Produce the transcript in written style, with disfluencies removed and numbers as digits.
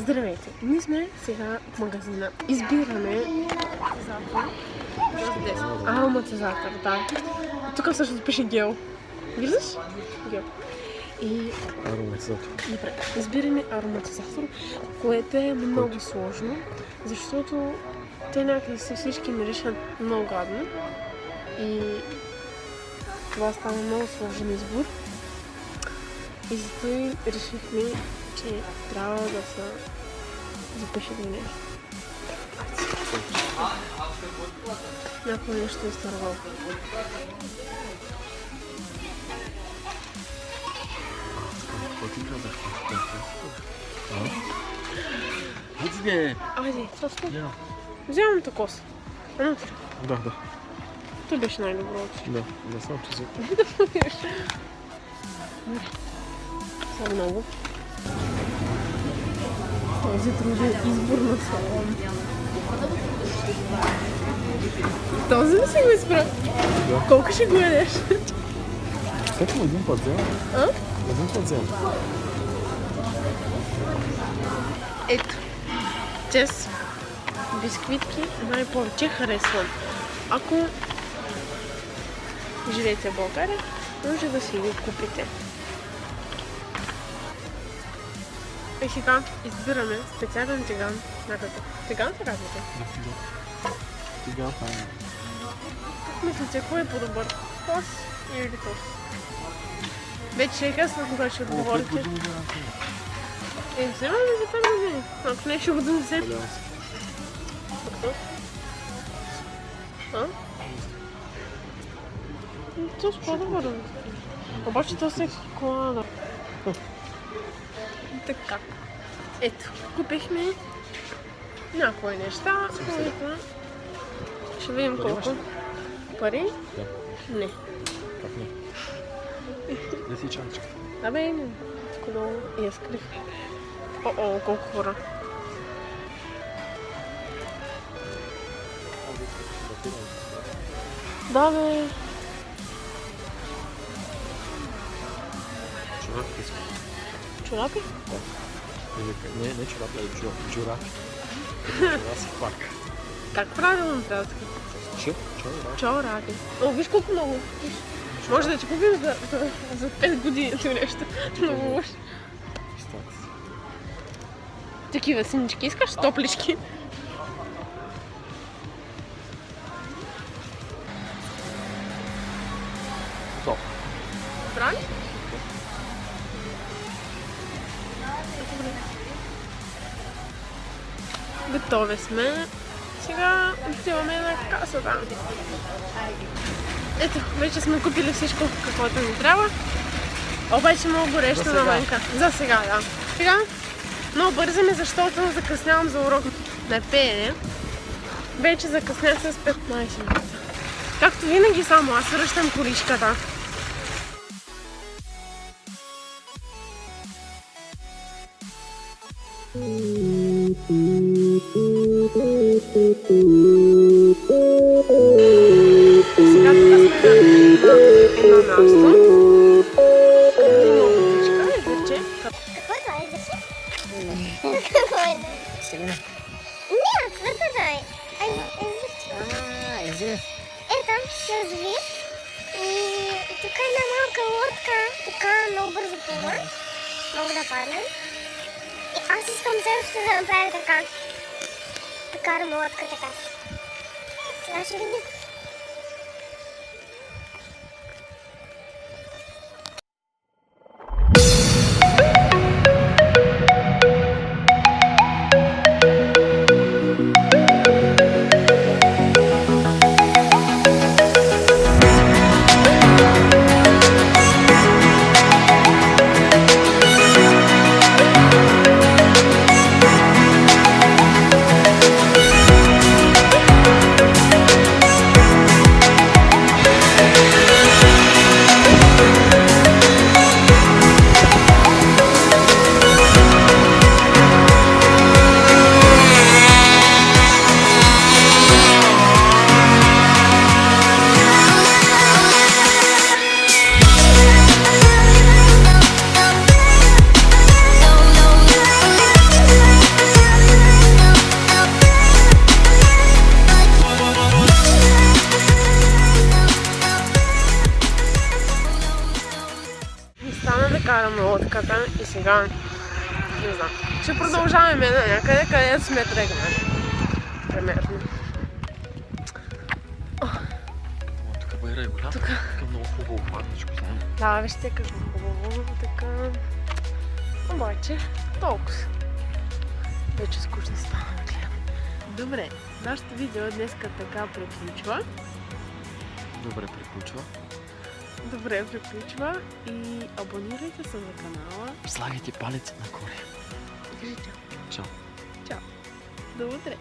Здравейте! Ние сме сега в магазина. Избираме ароматизатор, да. Тук всъщност пише гел. Виждаш? Гел. И ароматизатор. Добре, избираме ароматизатор, което е много сложно, защото те някъде си всички миришат много гадно. И това става много сложен избор. И затова решихме, че трябва да се запише до нещо. Някой нещо е изтървал. Какво ти казах? Хайде! Айде, просто вземам такос. Да. Той беше най-доброто. Да, само че взех. Да помниш. Са много. Този труден избор на салон. Този ли си го изпра? Да. Колко ще го ядеш? Всеки един път взема. Един път взема. Ето. Чез. Бисквитки най-повече харесвам. Ако живеете в България, може да си го купите. И сега избираме специален тиган. Тиган се казвате? Тиган, Мислите, кой е по-добър? Тос или тос? Вече е късно, кога ще отговорите. Вземаме за 5 години. Ако не ще го донесе. Тос по-добър. Обаче тос е колада. Така. Ето, купихме някои неща, които ще видим колко. Пари? Да. Не. Как не? Не си чанчка. Абе, не. Тук долу я скрих. О, колко хора. Да, бе. Чорапи искам. Чорапи? Не чорапи, а джурапи. Jurassic Park. Как правилно трябва да Че? Чорапи. О, виж колко много. Може да ти купим за 5 години или нещо. Много лошо. Такива синички искаш? Топлички. Топ. Брани? Готови сме. Сега отиваме на касата. Ето, вече сме купили всичко, каквото ни трябва. Обаче много горещо навънка. За сега, да. Сега много бързаме, защото закъснявам за урок на пеене. Вече закъснях с 15 минути. Както винаги, само аз връщам количката. Сега тук сме на едно място. Има водичка, езерче. Какво е това езерче? Какво е това? Селена. Не, отвъртата е. Езерче. Езер. Ето, язовир. И тук е една малка лодка. Така много бързо плува. Мога да паднем. И аз искам следващото да направя така. Да карам лодка така. Сега ще видим. Сега, не знам. Ще продължаваме на някъде, където сме тръгнали. Примерно. Тук байра е голям. Тук е много хубаво парничко, знаем. Да, вижте какво хубаво, така. Обаче, толкова. Вече скучно става да гледам. Добре, нашето видео днеска така приключва. Добре приключва. Добре приключва и абонирайте се за канала. Слагайте палец нагоре. Кажи чао. Чао. Чао. До утре.